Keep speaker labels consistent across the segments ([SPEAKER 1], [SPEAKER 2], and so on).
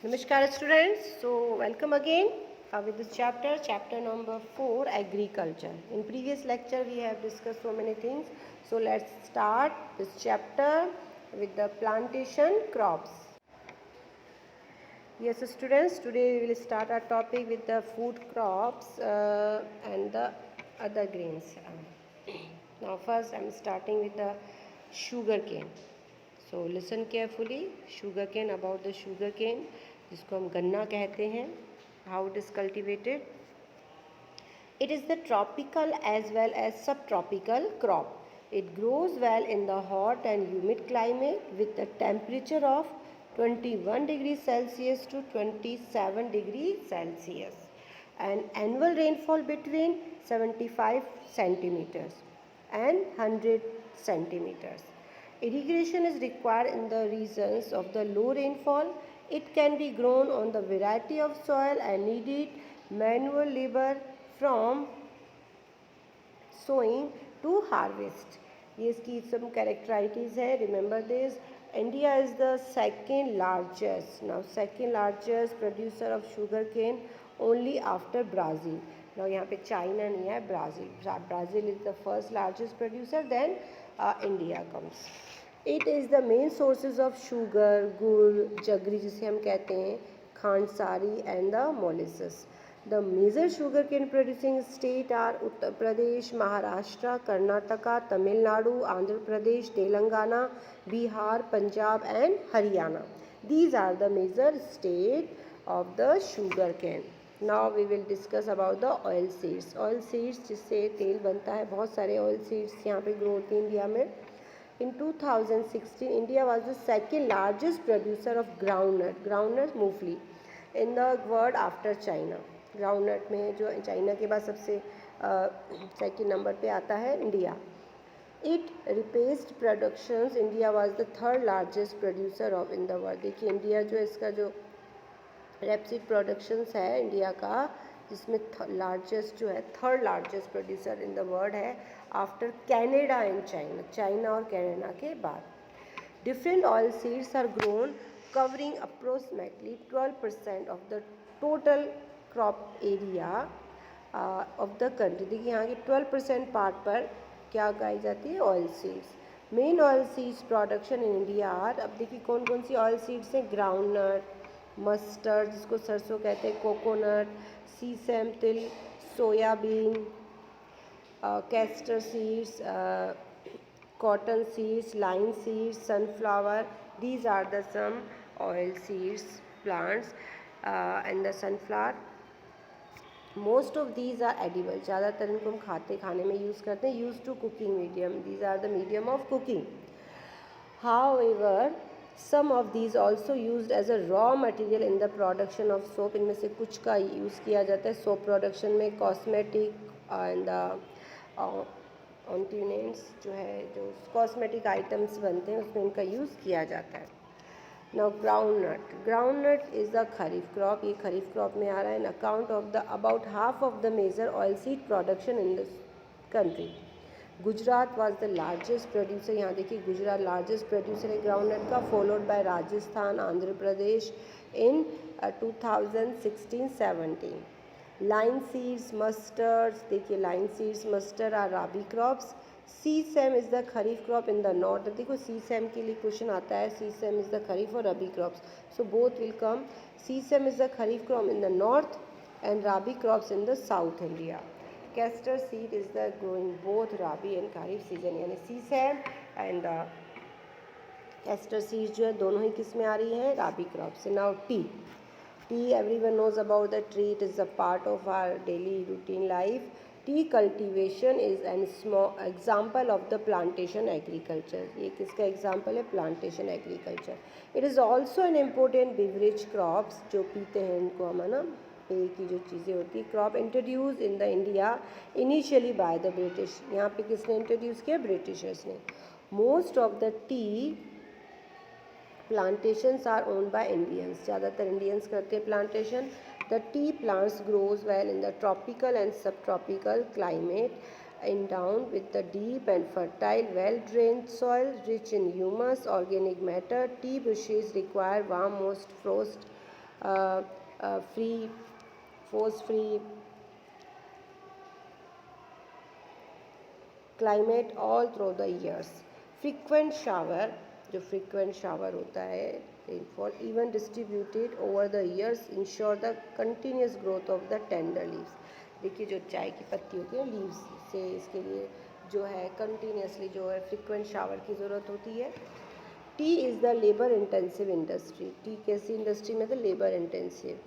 [SPEAKER 1] Namaskar students, so welcome again with this chapter number 4, agriculture. In previous lecture we have discussed so many things, so let's start this chapter with the plantation crops. Yes students, today we will start our topic with the food crops and the other grains. Now first I am starting with the sugar cane. So listen carefully, sugar cane, about the sugar cane जिसको हम गन्ना कहते हैं, how it is cultivated. It is the tropical as well as subtropical crop. It grows well in the hot and humid climate with a temperature of 21 degrees Celsius to 27 degrees Celsius and annual rainfall between 75 centimeters and 100 centimeters. Irrigation is required in the regions of the low rainfall. It can be grown on the variety of soil and needed manual labor from sowing to harvest. ये इसकी some characteristics है. Remember this. India is the second largest producer of sugar cane only after Brazil. Now यहाँ पे China नहीं है, Brazil is the first largest producer, then India comes. It is the main sources of sugar, गुड़, जगरी जिसे हम कहते हैं, खांडसारी and the molasses. The major sugarcane producing state are Uttar Pradesh, Maharashtra, Karnataka, Tamil Nadu, Andhra Pradesh, Telangana, Bihar, Punjab and Haryana. These are the major state of the sugarcane. Now we will discuss about the oil seeds. Oil seeds जिससे तेल बनता है, बहुत सारे oil seeds यहाँ पे grow होती हैं इंडिया में. In 2016, India was the second largest producer of groundnut मूंगफली in the world after China. Groundnut में जो चाइना के बाद सबसे सेकंड नंबर पे आता है India. It replaced productions, India was the third largest producer of in the world. देखिए इंडिया जो इसका जो रेपसीड प्रोडक्शंस है इंडिया का, जिसमें लार्जेस्ट जो है third largest producer in the world है आफ्टर कैनेडा एंड चाइना और कनाडा के बाद. Different oil seeds are grown covering approximately 12% of the total crop area of the country. देखिए यहाँ के 12% पार्ट पर क्या उगाई जाती है, oil seeds. Main oil seeds production in India are, अब देखिए कौन कौन सी ऑयल सीड्स हैं, ग्राउंडनट, मस्टर्ड जिसको सरसों कहते हैं, कोकोनट, सीसम तिल, soybean, castor seeds, cotton seeds, line seeds, sunflower. These are the some oil seeds plants and the sunflower. Most of these are edible. ज़्यादातर इनको हम खाने में यूज़ करते हैं. Used to cooking medium. These are the medium of cooking. However, some of these also used as a raw material in the production of soap. इनमें से कुछ का यूज़ किया जाता है सोप प्रोडक्शन में, कॉस्मेटिक एंड ऑन्टिनेंट्स जो है, जो कॉस्मेटिक आइटम्स बनते हैं उसमें इनका यूज़ किया जाता है. Now groundnut is the kharif crop. ये खरीफ क्रॉप में आ रहा है. In account of the about half of the major oil seed production in this country. Gujarat was the largest producer. यहाँ देखिए गुजरात लार्जेस्ट प्रोड्यूसर है ग्राउंडनट का, followed by Rajasthan, Andhra Pradesh in 2016-17. Linseeds, mustards, देखिए line seeds, mustard are rabi crops. Sesame is the kharif crop in the north. देखो sesame के लिए question आता है, sesame is the kharif और rabi crops, so both will come. Sesame is the kharif crop in the north and rabi crops in the south India. Castor seed is the growing both rabi and kharif season, यानी sesame and castor seed जो है दोनों ही किस में आ रही है, राबी क्रॉप से. नाउ tea, everyone knows about the tree. It is a part of our daily routine life. Tea cultivation is a small example of the plantation agriculture. ये किसका example है, plantation agriculture. It is also an important beverage crops, जो पीते हैं इनको हम, है ना, पेय की जो चीज़ें होती है. Crop introduce in the India initially by the British. यहाँ पे किसने इंट्रोड्यूस किया, ब्रिटिशर्स ने. Most of the T plantations are owned by Indians. ज़्यादातर इंडियंस करते हैं plantation. The tea plants grows well in the tropical and subtropical climate in down with the deep and fertile, well-drained soil rich in humus, organic matter. Tea bushes require warm, moist frost free, force-free climate all through the years. Frequent shower, जो frequent shower होता है, rainfall even distributed over the years ensure the continuous growth of the tender leaves. देखिए जो चाय की पत्ती होती है लीव्स से, इसके लिए जो है कंटिन्यूसली जो है फ्रिक्वेंट शावर की ज़रूरत होती है. Tea is the labour intensive industry. Tea कैसी इंडस्ट्री में? The labour intensive.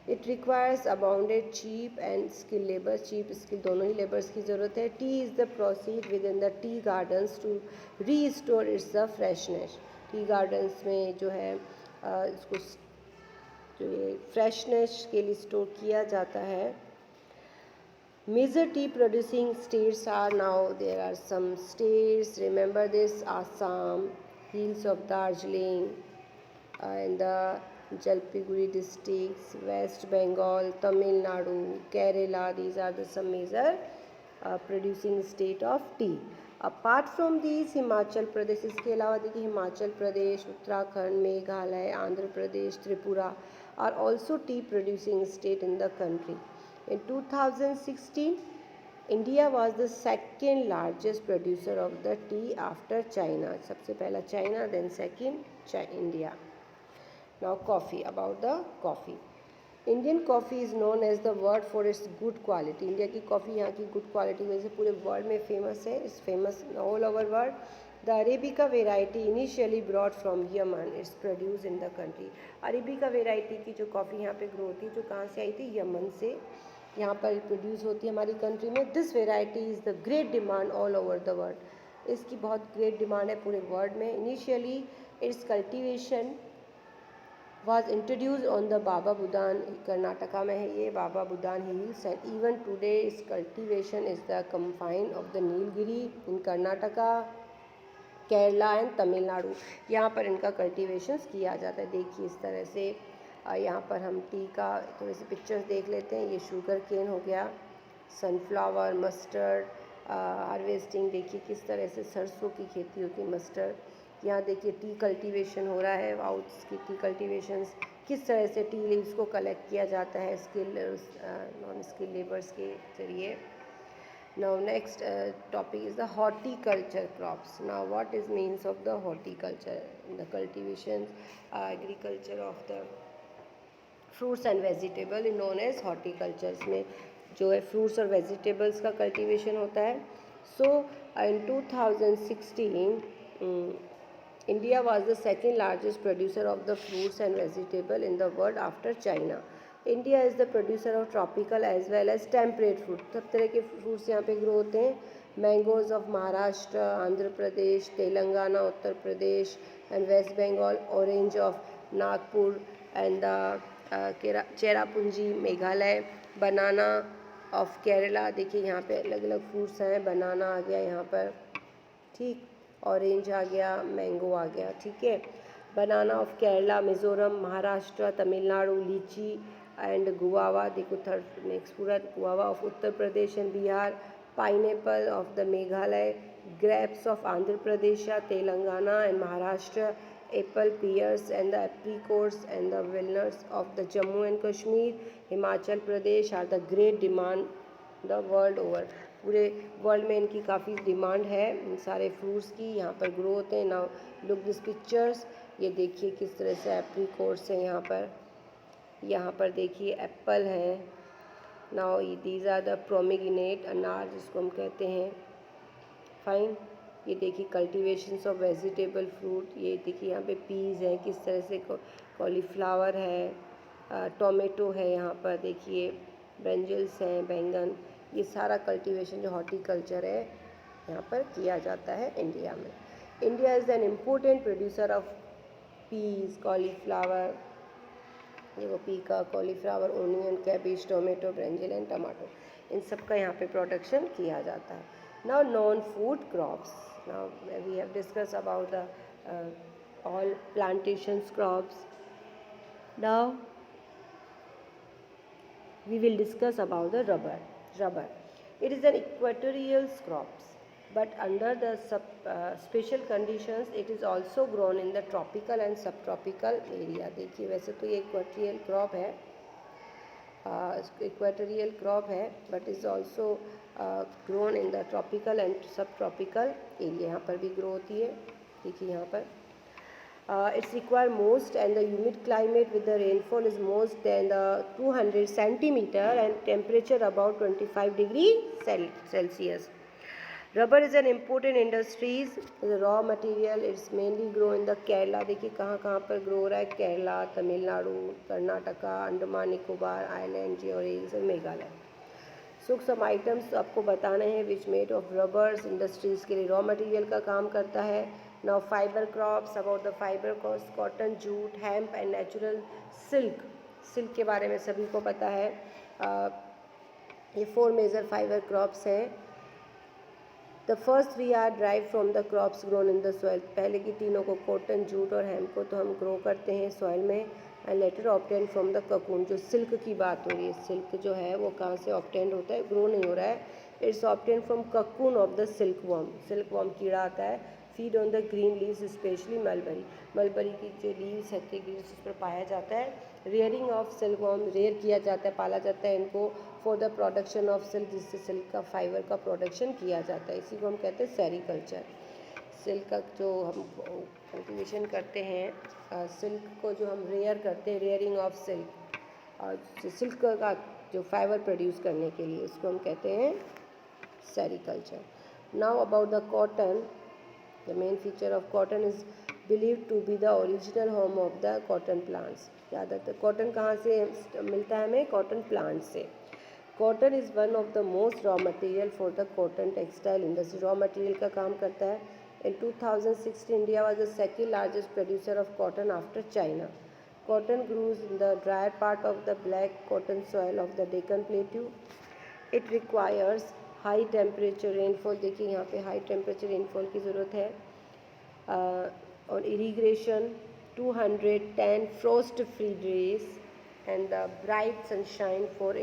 [SPEAKER 1] It requires abundant cheap and skill labour. Cheap skill दोनों ही लेबर्स की ज़रूरत है. Tea is the proceed with in the tea gardens to restore its the freshness. Tea gardens में जो है इसको जो ये फ्रेशनेस के लिए स्टोर किया जाता है. Major tea producing states are, now there are some states, remember this: Assam, hills of Darjeeling, and the Jalpaiguri districts, West Bengal, Tamil Nadu, Kerala. These are the some major producing state of tea. Apart from these, Himachal Pradesh, इसके अलावा देखिए Himachal Pradesh, Uttarakhand, Meghalaya, Andhra Pradesh, Tripura are also tea producing state in the country. In 2016, India was the second largest producer of the tea after China. सबसे पहला China, then second India. Now coffee, about the coffee. Indian coffee is known as the world for its good quality. India की coffee यहाँ की good quality की वजह से पूरे world में फेमस है. It's famous all over world. The Arabica variety initially brought from Yemen. It's produced in the country. Arabica variety की जो कॉफ़ी यहाँ पे ग्रो होती है, जो कहाँ से आई थी? यमन से यहाँ पर प्रोड्यूस होती है हमारी कंट्री में. This variety is the great demand all over the world. इसकी बहुत ग्रेट डिमांड है पूरे वर्ल्ड में. Initially it's cultivation was introduced on the Baba Budan, Karnataka में है ये बाबा Budan hills, and even today its cultivation is the confine of the Nilgiri in Karnataka, Kerala and Tamil Nadu. यहाँ पर इनका कल्टिवेशंस किया जाता है. देखिए इस तरह से यहाँ पर हम टी का थोड़े से पिक्चर्स देख लेते हैं. ये शुगर केन हो गया, सनफ्लावर, मस्टर्ड हार्वेस्टिंग. देखिए किस तरह से सरसों की खेती होती है, मस्टर्ड. यहाँ देखिए टी कल्टीवेशन हो रहा है. आउट्स की टी कल्टीवेशंस, किस तरह से टी लीव्स को कलेक्ट किया जाता है स्किल नॉन स्किल लेबर्स के जरिए. Now next topic is the horticulture crops. Now what is means of the horticulture? The cultivation agriculture of the fruits and vegetable is known as horticulture. इसमें जो है fruits और vegetables का cultivation होता है. So in 2016 India was the second largest producer of the fruits and vegetable in the world after China. India is the producer of tropical as well as temperate fruit. सब तरह के fruits यहाँ पे grow होते हैं. Mangoes of Maharashtra, Andhra Pradesh, Telangana, Uttar Pradesh and West Bengal. Orange of Nagpur and the Cherrapunji, Meghalaya. Banana of Kerala. देखिए यहाँ पे अलग अलग fruits हैं. Banana आ गया यहाँ पर, ठीक. ऑरेंज आ गया, मैंगो आ गया, ठीक है. Banana of Kerala, Mizoram, Maharashtra, Tamil Nadu. Lychee and guava. देखो थर्ड नेक्स्ट पूरा guava of Uttar Pradesh and Bihar. Pineapple of the Meghalaya. Grapes of Andhra Pradesh, Telangana and Maharashtra. Apple, pears and the apricots and the walnuts of the Jammu and Kashmir, Himachal Pradesh are the great demand the world over. पूरे world में इनकी काफ़ी demand है इन सारे fruits की. यहाँ पर ग्रो होते हैं. Now look this pictures. ये देखिए किस तरह से एप्रिकॉट्स हैं यहाँ पर देखिए एप्पल है. नाउ दीज आर द प्रोमिग्रेनेट, अनार जिसको हम कहते हैं. फाइन. ये देखिए कल्टीवेशंस ऑफ वेजिटेबल फ्रूट. ये देखिए यहाँ पे पीज़ है, किस तरह से कॉलीफ्लावर है, टोमेटो है. यहाँ पर देखिए ब्रिंजल्स हैं, बैंगन. ये सारा कल्टीवेशन जो हॉर्टिकल्चर है यहाँ पर किया जाता है इंडिया में. India is an important producer of peas, cauliflower. देखो पी का, cauliflower, onion, cabbage, tomato, brinjal and tomato. इन सब का यहाँ पे प्रोडक्शन किया जाता है. Now non food crops. Now we have discuss about the all plantations crops. Now we will discuss about the rubber. It is an equatorial crops. but under the special conditions it is also grown in the tropical and subtropical area. देखिए वैसे तो ये equatorial crop है, equatorial crop है, but is also grown in the tropical and सब tropical area. यहाँ पर भी ग्रो होती है. देखिए यहाँ पर it's require most and the humid climate with the rainfall is most than the 200 centimeter and temperature about 25 degree Celsius. Rubber is an important industries. The raw material it's mainly grow in the Kerala. देखिए कहाँ कहाँ पर grow हो रहा है. Kerala, Tamil Nadu, Karnataka, Andaman Nicobar island, जियोरेल्स और Meghalaya. So some items आपको बताने हैं which made of rubbers industries के लिए रॉ मटेरियल का काम करता है. Now fibre crops, about the fibre crops, cotton, jute, hemp and natural silk. Silk के बारे में सभी को पता है. ये 4 मेजर फाइबर क्रॉप्स हैं. The first 3 are drive from the crops grown in the soil. पहले की तीनों को, कॉटन, जूट और हेम्प को तो हम ग्रो करते हैं सॉइल में. And later obtain from the cocoon. जो सिल्क की बात हो रही है, सिल्क जो है वो कहाँ से ऑब्टेन होता है, ग्रो नहीं हो रहा है. It's obtain from cocoon of the silk worm. Silk worm कीड़ा आता है. Feed on the green leaves specially mulberry. Mulberry की जो लीव्स होती है ग्रीन, उस पर पाया जाता है. Rearing of silk worm, rear किया जाता है, पाला जाता है इनको for the production of silk, जिससे सिल्क का फाइबर का प्रोडक्शन किया जाता है. इसी को हम कहते हैं सेरीकल्चर. सिल्क का जो हम कल्टिवेशन करते हैं, सिल्क को जो हम रेयर करते हैं, रेयरिंग ऑफ सिल्क, और सिल्क का जो फाइबर प्रोड्यूस करने के लिए, उसको हम कहते हैं sericulture. Now about the cotton. The main feature of cotton is believe to be the original home of the cotton plants. ज़्यादातर कॉटन कहाँ से मिलता है हमें, कॉटन प्लांट से. Cotton is one of the most raw material for the cotton textile industry. Raw material का काम करता है. In 2016, India was the second largest producer of cotton after China. Cotton grows in the drier part of the black cotton soil of the Deccan Plateau. It requires high temperature rainfall. देखिए यहाँ पे high temperature rainfall की ज़रूरत है. और irrigation, 210 frost-free days and the bright sunshine for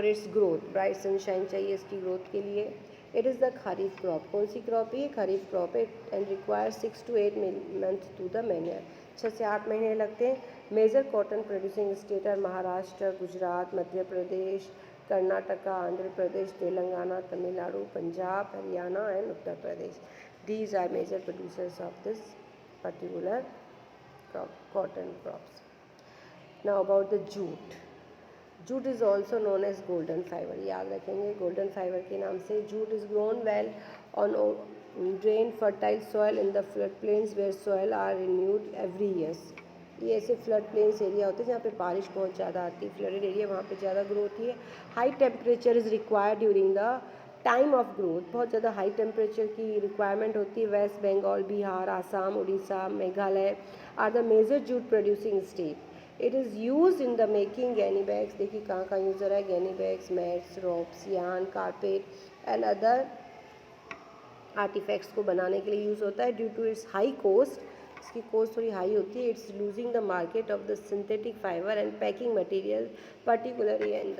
[SPEAKER 1] its growth. Bright sunshine चाहिए इसकी growth के लिए. It is the kharif crop. कौन सी क्रॉप है, खरीफ क्रॉप है. And require 6 to 8 months to the manure. 6 से 8 महीने लगते हैं. Major cotton producing state are Maharashtra, Gujarat, Madhya Pradesh, Karnataka, Andhra Pradesh, Telangana, Tamil Nadu, Punjab, Haryana and Uttar Pradesh. These are major producers of this particular cotton crops. Now about the jute. Jute is also known as golden fibre. याद रखेंगे golden fibre के नाम से. Jute is grown well on drain fertile soil in the flood plains where soil are renewed every years. ये ऐसे flood plains area होते हैं जहाँ पे बारिश बहुत ज़्यादा आती है. फ्लडेड एरिया वहाँ पे ज़्यादा ग्रो होती है. High temperature is required during the time of growth. बहुत ज़्यादा हाई टेम्परेचर की रिक्वायरमेंट होती है. West Bengal, Bihar, Assam, Orissa, Meghalaya are the major jute producing state. It is use in the making gunny bags. देखिए कहाँ कहाँ यूज़ हो रहा है. Gunny bags, mats, ropes, yarn, carpet and other artefacts को बनाने के लिए यूज़ होता है. Due to its high cost, इसकी कॉस्ट थोड़ी हाई होती है. It's losing the market of the synthetic fibre and packing material particularly in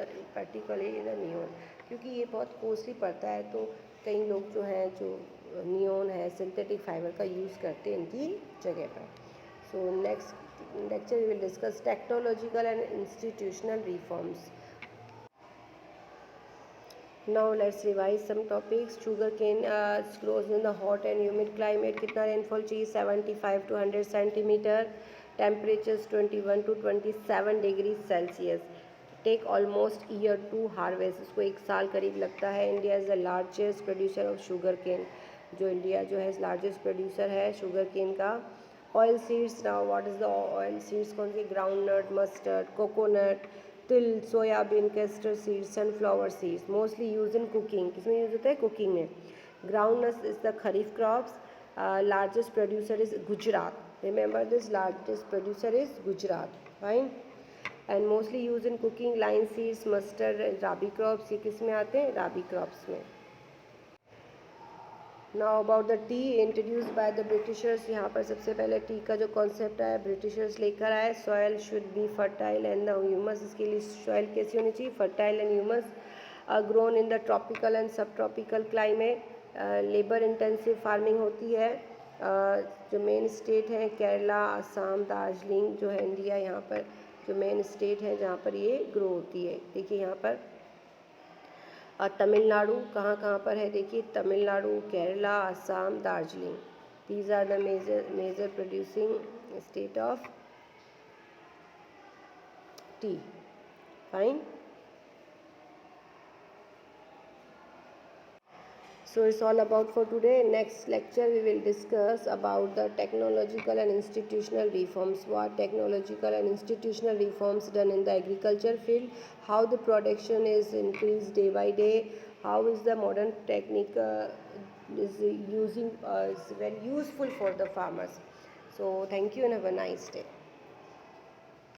[SPEAKER 1] the neon. क्योंकि ये बहुत कॉस्टली पड़ता है, तो कई लोग जो हैं, जो नियॉन है, सिंथेटिक फाइबर का यूज़ करते हैं इनकी जगह पर. So next lecture we will discuss technological and institutional reforms. Now let's revise some topics. Sugarcane grows in the hot and humid climate. कितना rainfall चाहिए, 75 to 100 centimeter. Temperatures 21 to 27 degrees Celsius. Take almost year to harvest. इसको 1 साल करीब लगता है. India is the largest producer of sugarcane. जो India जो है लार्जेस्ट प्रोड्यूसर है sugarcane का. Oil seeds. Now what is the oil seeds, कौन सी, ग्राउंड नट, मस्टर्ड, कोकोनट, तिल, soybean, castor seeds, sunflower seeds. Mostly use in cooking. किसमें use होता है, कुकिंग में. Ground nut is the kharif crops. Largest producer is Gujarat. Remember this, largest producer is Gujarat. Fine. And mostly use in cooking. Line seeds, mustard, rabi crops, ये किस में आते हैं, राबी crops में. Now about the T introduced by the Britishers. यहाँ पर सबसे पहले टी का जो कॉन्सेप्ट है ब्रिटिशर्स लेकर आए. Soil should be fertile and the humus. इसके लिए सॉयल कैसी होनी चाहिए, fertile and humus. Grown in the tropical and subtropical climate, labour intensive farming होती है। जो मेन स्टेट हैं केरला, असम, दार्जिलिंग जो है इंडिया, यहाँ पर जो मेन स्टेट है जहाँ पर ये ग्रो होती है। देखिए यहाँ पर तमिलनाडु कहाँ कहाँ पर है, देखिए Tamil Nadu, Kerala, Assam, Darjeeling, these are the major producing state of tea. Fine. So it's all about for today. Next lecture we will discuss about the technological and institutional reforms. What technological and institutional reforms done in the agriculture field, how the production is increased day by day, how is the modern technique is using is very useful for the farmers. So thank you and have a nice day.